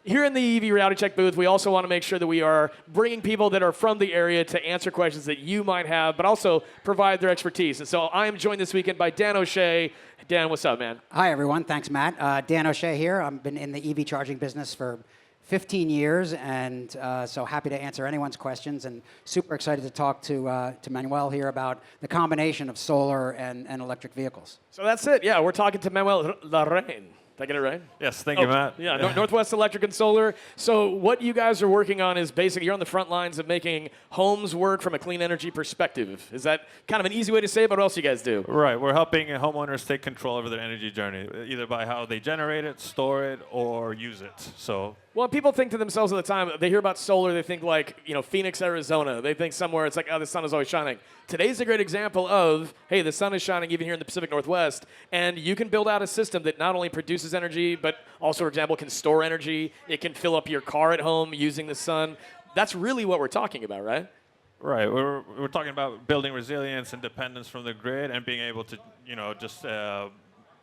Here in the EV Reality Check booth, we also want to make sure that we are bringing people that are from the area to answer questions that you might have, but also provide their expertise. And so I am joined this weekend by Dan O'Shea. Dan, what's up, man? Hi, everyone. Thanks, Matt. Dan O'Shea here. I've been in the EV charging business for 15 years, and so happy to answer anyone's questions, and super excited to talk to Manuel here about the combination of solar and electric vehicles. So that's it. Yeah, we're talking to Manuel Larrain. Did I get it right? Yes, thank you, Matt. Yeah, Northwest Electric and Solar. So what you guys are working on is basically you're on the front lines of making homes work from a clean energy perspective. Is that kind of an easy way to say it? But what else do you guys do? Right, we're helping homeowners take control over their energy journey, either by how they generate it, store it, or use it. So. Well, people think to themselves all the time, they hear about solar, they think like, Phoenix, Arizona. They think somewhere it's like, oh, the sun is always shining. Today's a great example of, hey, the sun is shining even here in the Pacific Northwest, and you can build out a system that not only produces energy, but also, for example, can store energy. It can fill up your car at home using the sun. That's really what we're talking about, right? Right, we're talking about building resilience and dependence from the grid and being able to, just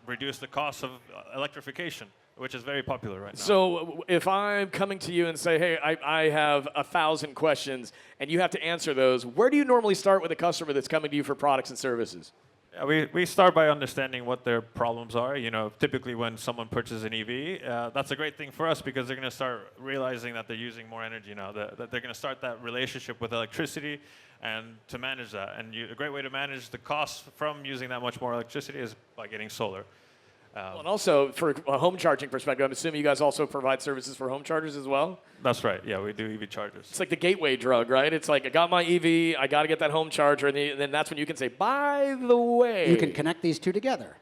reduce the cost of electrification, which is very popular right now. So if I'm coming to you and say, hey, I have 1,000 questions, and you have to answer those, where do you normally start with a customer that's coming to you for products and services? Yeah, we start by understanding what their problems are. Typically when someone purchases an EV, that's a great thing for us because they're going to start realizing that they're using more energy now, that they're going to start that relationship with electricity and to manage that. And a great way to manage the costs from using that much more electricity is by getting solar. And also, for a home charging perspective, I'm assuming you guys also provide services for home chargers as well? That's right. Yeah, we do EV chargers. It's like the gateway drug, right? It's like, I got my EV, I got to get that home charger, and then that's when you can say, by the way. You can connect these two together.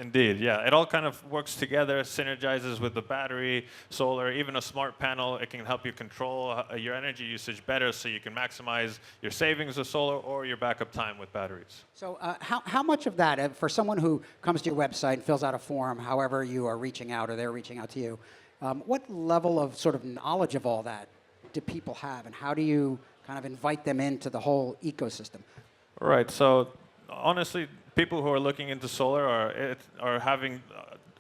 Indeed, yeah. It all kind of works together, synergizes with the battery, solar, even a smart panel. It can help you control your energy usage better so you can maximize your savings with solar or your backup time with batteries. So how much of that, for someone who comes to your website and fills out a form, however you are reaching out or they're reaching out to you, what level of sort of knowledge of all that do people have, and how do you kind of invite them into the whole ecosystem? Right, so honestly, people who are looking into solar are having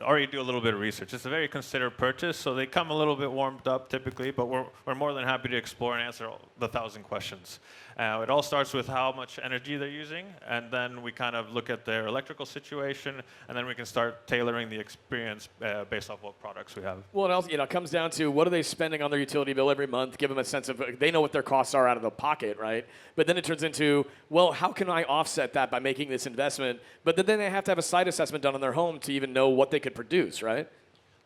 already do a little bit of research. It's a very considered purchase, so they come a little bit warmed up typically, but we're more than happy to explore and answer the 1,000 questions. It all starts with how much energy they're using, and then we kind of look at their electrical situation, and then we can start tailoring the experience based off what products we have. Well, it also, it comes down to what are they spending on their utility bill every month, give them a sense of, they know what their costs are out of the pocket, right? But then it turns into, well, how can I offset that by making this investment? But then they have to have a site assessment done on their home to even know what they could produce, right?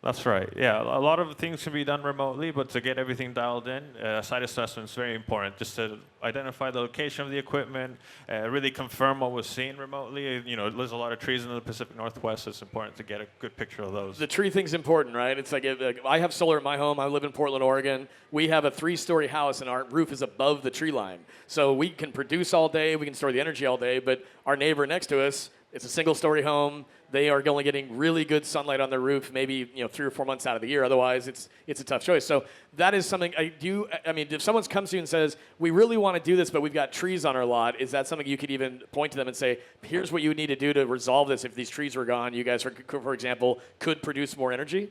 That's right. Yeah, a lot of things can be done remotely, but to get everything dialed in, site assessment is very important. Just to identify the location of the equipment, really confirm what was seen remotely. There's a lot of trees in the Pacific Northwest, so it's important to get a good picture of those. The tree thing's important, right? It's like I have solar at my home. I live in Portland, Oregon. We have a 3-story house, and our roof is above the tree line. So we can produce all day, we can store the energy all day, but our neighbor next to us, it's a single-story home. They are only getting really good sunlight on their roof, maybe 3 or 4 months out of the year. Otherwise, it's a tough choice. So that is something if someone comes to you and says, we really want to do this, but we've got trees on our lot, is that something you could even point to them and say, here's what you would need to do to resolve this? If these trees were gone, you guys, for example, could produce more energy?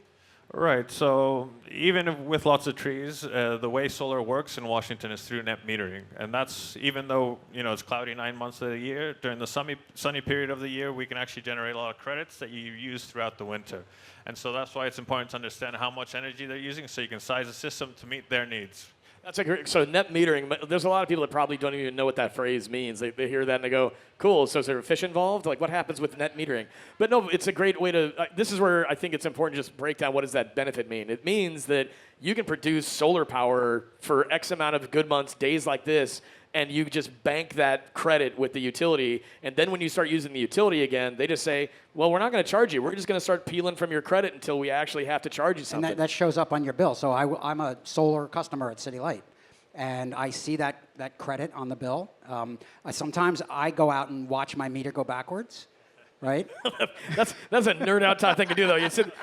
Right, so even with lots of trees, the way solar works in Washington is through net metering. And that's, even though it's cloudy 9 months of the year, during the sunny period of the year, we can actually generate a lot of credits that you use throughout the winter. And so that's why it's important to understand how much energy they're using so you can size the system to meet their needs. That's so net metering, there's a lot of people that probably don't even know what that phrase means. They hear that and they go, cool, so is there a fish involved? Like, what happens with net metering? But no, it's a great way to, this is where I think it's important to just break down what does that benefit mean. It means that you can produce solar power for X amount of good months, days like this, and you just bank that credit with the utility. And then when you start using the utility again, they just say, well, we're not going to charge you. We're just going to start peeling from your credit until we actually have to charge you something. And that shows up on your bill. So I'm a solar customer at City Light, and I see that credit on the bill. Sometimes I go out and watch my meter go backwards, right? That's a nerd out type thing to do, though.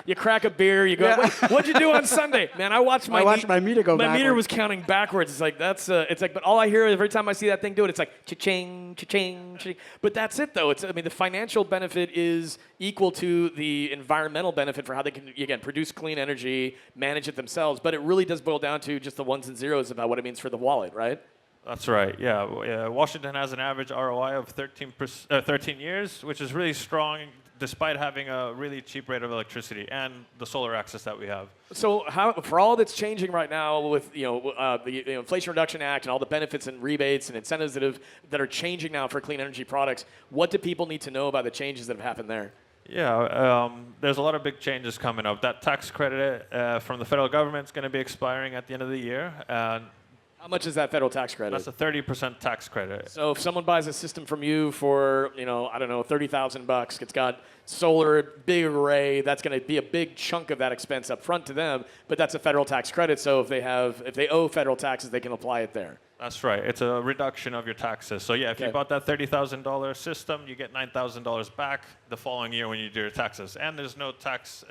You crack a beer, you go, Yeah. What'd you do on Sunday? Man, I watched my meter go My meter backwards. was counting backwards. It's like, but all I hear every time I see that thing do it, it's like, cha-ching, cha-ching, cha-ching. But that's it, though. The financial benefit is equal to the environmental benefit for how they can, again, produce clean energy, manage it themselves. But it really does boil down to just the ones and zeros about what it means for the wallet, right? That's right. Yeah, Washington has an average ROI of 13 years, which is really strong, despite having a really cheap rate of electricity and the solar access that we have. So, for all that's changing right now with the Inflation Reduction Act and all the benefits and rebates and incentives that are changing now for clean energy products, what do people need to know about the changes that have happened there? Yeah, there's a lot of big changes coming up. That tax credit from the federal government is going to be expiring at the end of the year. How much is that federal tax credit? That's a 30% tax credit. So if someone buys a system from you for, I don't know, $30,000, it's got solar, big array, that's going to be a big chunk of that expense up front to them, but that's a federal tax credit, so if they owe federal taxes, they can apply it there. That's right. It's a reduction of your taxes. So yeah, if you bought that $30,000 system, you get $9,000 back the following year when you do your taxes. And there's no tax.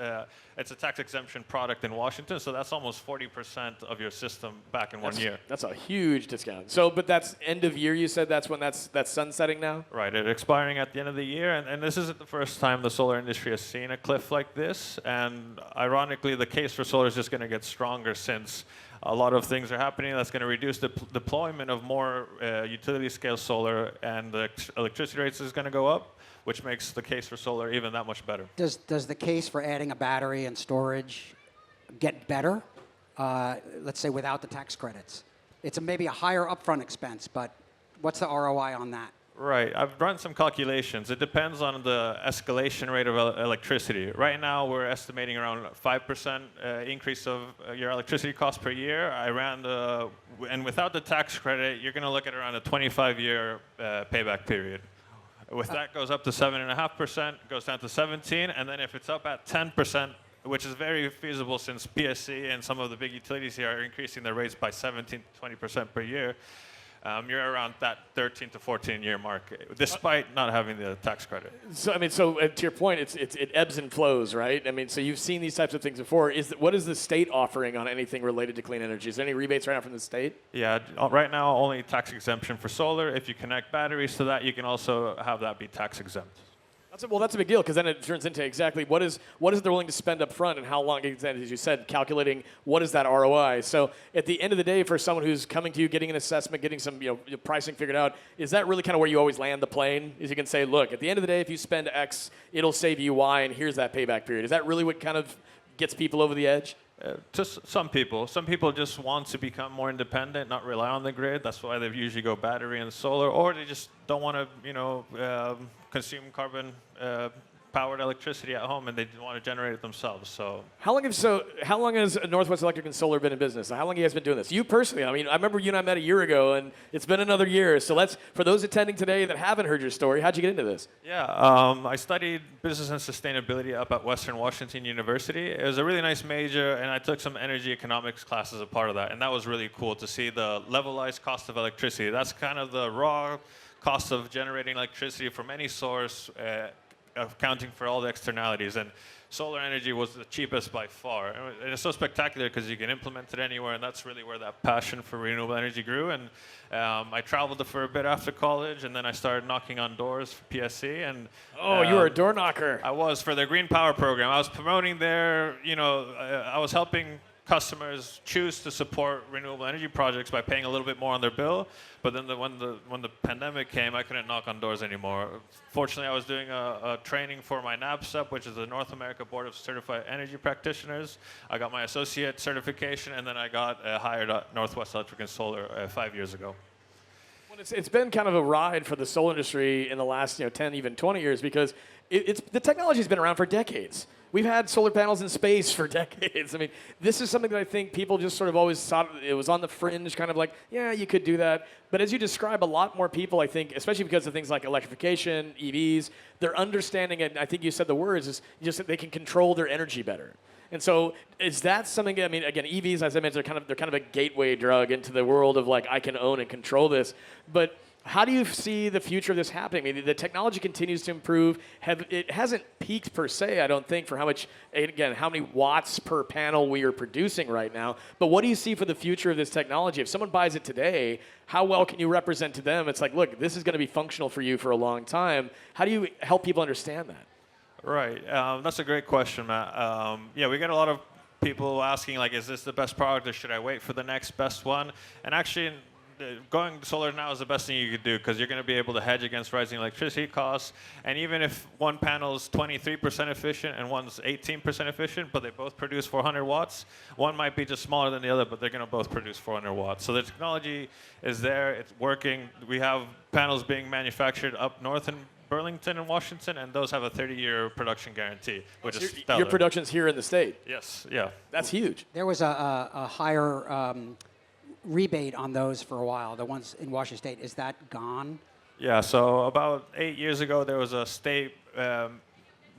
It's a tax exemption product in Washington, so that's almost 40% of your system back in 1 year. That's a huge discount. So, but that's end of year. You said that's when that's sunsetting now. Right. It's expiring at the end of the year, and this isn't the first time the solar industry has seen a cliff like this. And ironically, the case for solar is just going to get stronger since a lot of things are happening that's going to reduce the deployment of more utility-scale solar, and the electricity rates is going to go up, which makes the case for solar even that much better. Does the case for adding a battery and storage get better, let's say without the tax credits? It's maybe a higher upfront expense, but what's the ROI on that? Right. I've run some calculations. It depends on the escalation rate of electricity. Right now, we're estimating around 5% increase of your electricity cost per year. And without the tax credit, you're going to look at around a 25-year payback period. With that, goes up to 7.5%, goes down to 17%, and then if it's up at 10%, which is very feasible since PSC and some of the big utilities here are increasing their rates by 17 to 20% per year, you're around that 13 to 14-year mark, despite not having the tax credit. So, to your point, it ebbs and flows, right? So you've seen these types of things before. What is the state offering on anything related to clean energy? Is there any rebates right now from the state? Yeah, right now, only tax exemption for solar. If you connect batteries to that, you can also have that be tax exempt. That's a big deal, because then it turns into exactly what is they're willing to spend up front and how long, as you said, calculating what is that ROI. So at the end of the day, for someone who's coming to you, getting an assessment, getting some pricing figured out, is that really kind of where you always land the plane? Is you can say, look, at the end of the day, if you spend X, it'll save you Y, and here's that payback period. Is that really what kind of gets people over the edge? Just some people. Some people just want to become more independent, not rely on the grid. That's why they usually go battery and solar, or they just don't want to, consume carbon-powered electricity at home, and they want to generate it themselves. So how long has Northwest Electric and Solar been in business? How long have you guys been doing this? You personally, I remember you and I met a year ago, and it's been another year. So for those attending today that haven't heard your story, how'd you get into this? Yeah, I studied business and sustainability up at Western Washington University. It was a really nice major, and I took some energy economics classes as a part of that, and that was really cool to see the levelized cost of electricity. That's kind of the raw cost of generating electricity from any source, accounting for all the externalities. And solar energy was the cheapest by far. And it's so spectacular because you can implement it anywhere, and that's really where that passion for renewable energy grew. And I traveled for a bit after college, and then I started knocking on doors for PSC. And you were a door knocker. I was, for their Green Power program. I was promoting their, I was helping customers choose to support renewable energy projects by paying a little bit more on their bill. But then when the pandemic came, I couldn't knock on doors anymore. Fortunately, I was doing a training for my NABCEP, which is the North America Board of Certified Energy Practitioners. I got my associate certification, and then I got hired at Northwest Electric and Solar 5 years ago. Well, it's been kind of a ride for the solar industry in the last 10, even 20 years, because the technology's been around for decades. We've had solar panels in space for decades. This is something that I think people just sort of always thought it was on the fringe, kind of like, yeah, you could do that. But as you describe, a lot more people, I think, especially because of things like electrification, EVs, they're understanding, and I think you said the words, is just that they can control their energy better. And so is that something, again, EVs, as I mentioned, they're kind of a gateway drug into the world of like, I can own and control this. But How do you see the future of this happening? I mean, the technology continues to improve. It hasn't peaked per se, I don't think, for how much, again, how many watts per panel we are producing right now. But what do you see for the future of this technology? If someone buys it today, how well can you represent to them? It's like, look, this is going to be functional for you for a long time. How do you help people understand that? Right. That's a great question, Matt. Yeah, we get a lot of people asking, like, is this the best product or should I wait for the next best one? And actually, going solar now is the best thing you could do because you're going to be able to hedge against rising electricity costs. And even if one panel is 23% efficient and one's 18% efficient, but they both produce 400 watts, one might be just smaller than the other, but they're going to both produce 400 watts. So the technology is there. It's working. We have panels being manufactured up north in Burlington and Washington, and those have a 30-year production guarantee, which is stellar. Your production's here in the state. Yes, yeah. That's huge. There was a higher rebate on those for a while, the ones in Washington State. Is that gone? Yeah, so about 8 years ago, there was a state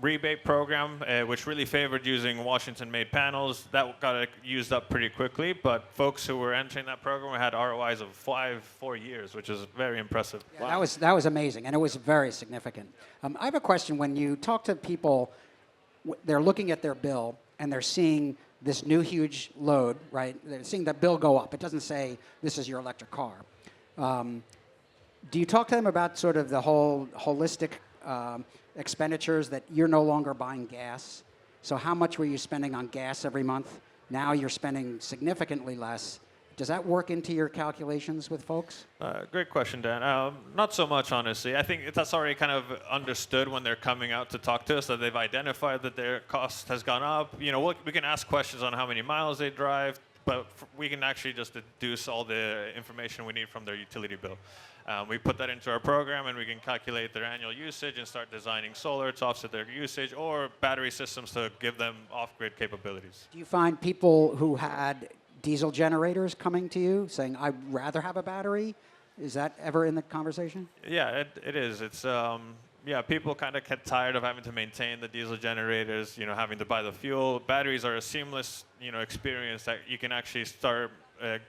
rebate program, which really favored using Washington-made panels. That got used up pretty quickly, but folks who were entering that program had ROIs of 4 years, which is very impressive. Yeah, wow. That was amazing, and it was very significant. I have a question. When you talk to people, they're looking at their bill, and they're seeing this new huge load, right? They're seeing that bill go up. It doesn't say this is your electric car. Do you talk to them about sort of the whole holistic expenditures that you're no longer buying gas? So how much were you spending on gas every month? Now you're spending significantly less. Does that work into your calculations with folks? Great question, Dan. Not so much, honestly. I think that's already kind of understood when they're coming out to talk to us, that they've identified that their cost has gone up. You know, we can ask questions on how many miles they drive, but we can actually just deduce all the information we need from their utility bill. We put that into our program, and we can calculate their annual usage and start designing solar to offset their usage or battery systems to give them off-grid capabilities. Do you find people who had diesel generators coming to you saying, I'd rather have a battery? Is that ever in the conversation? Yeah, it is. It's yeah, people kind of get tired of having to maintain the diesel generators, you know, having to buy the fuel. Batteries are a seamless, you know, experience that you can actually start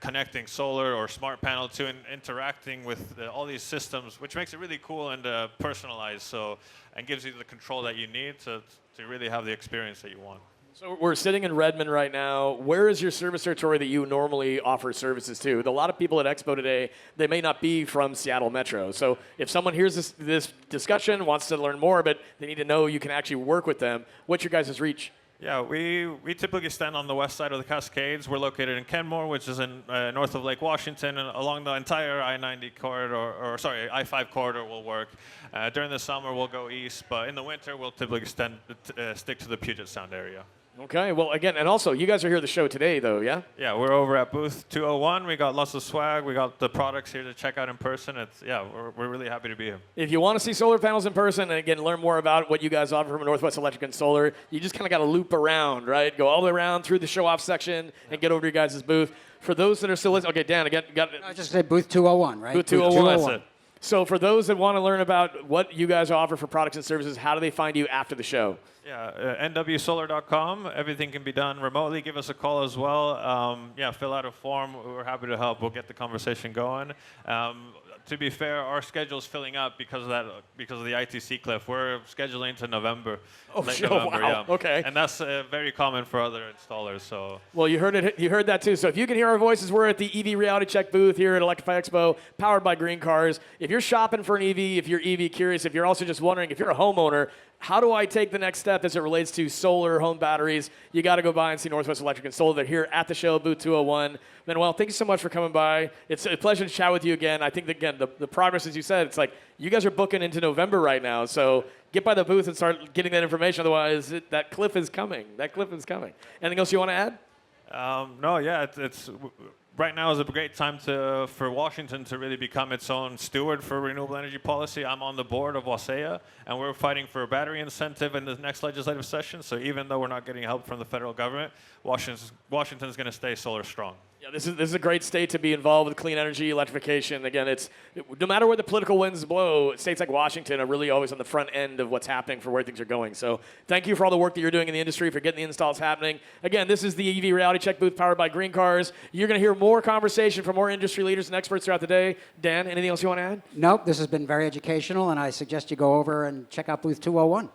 connecting solar or smart panel to and interacting with all these systems, which makes it really cool and personalized. So, and gives you the control that you need to really have the experience that you want. So we're sitting in Redmond right now. Where is your service territory that you normally offer services to? A lot of people at Expo today, they may not be from Seattle Metro. So if someone hears this discussion, wants to learn more, but they need to know you can actually work with them, what's your guys' reach? Yeah, we typically stand on the west side of the Cascades. We're located in Kenmore, which is in north of Lake Washington, and along the entire I-90 corridor, or sorry, I-5 corridor will work. During the summer, we'll go east, but in the winter, we'll typically stick to the Puget Sound area. Okay, well, again, and also, you guys are here at the show today, though, yeah? Yeah, we're over at booth 201. We got lots of swag. We got the products here to check out in person. We're really happy to be here. If you want to see solar panels in person, and again, learn more about what you guys offer from Northwest Electric and Solar, you just kind of got to loop around, right? Go all the way around through the show-off section and get over to your guys' booth. For those that are still listening, okay, Dan, again, I just said booth 201, right? Booth 201. That's it. So for those that want to learn about what you guys offer for products and services, how do they find you after the show? Yeah, nwsolar.com. Everything can be done remotely. Give us a call as well. Yeah, fill out a form. We're happy to help. We'll get the conversation going. To be fair, our schedule's filling up because of the ITC cliff. We're scheduling into November. Late November, wow. Yeah. Okay. And that's very common for other installers. So. Well, you heard it. You heard that too. So if you can hear our voices, we're at the EV Reality Check booth here at Electrify Expo, powered by GreenCars. If you're shopping for an EV, if you're EV curious, if you're also just wondering, if you're a homeowner, how do I take the next step as it relates to solar home batteries? You got to go by and see Northwest Electric and Solar. They're here at the show, booth 201. Manuel, thank you so much for coming by. It's a pleasure to chat with you again. I think, again, the progress, as you said, it's like you guys are booking into November right now. So get by the booth and start getting that information. Otherwise, that cliff is coming. That cliff is coming. Anything else you want to add? No, yeah, it's right now is a great time for Washington to really become its own steward for renewable energy policy. I'm on the board of WASEA, and we're fighting for a battery incentive in the next legislative session. So even though we're not getting help from the federal government, Washington's going to stay solar strong. Yeah, this is a great state to be involved with clean energy, electrification. Again, no matter where the political winds blow, states like Washington are really always on the front end of what's happening for where things are going. So thank you for all the work that you're doing in the industry, for getting the installs happening. Again, this is the EV Reality Check booth powered by GreenCars. You're going to hear more conversation from more industry leaders and experts throughout the day. Dan, anything else you want to add? Nope, this has been very educational, and I suggest you go over and check out booth 201.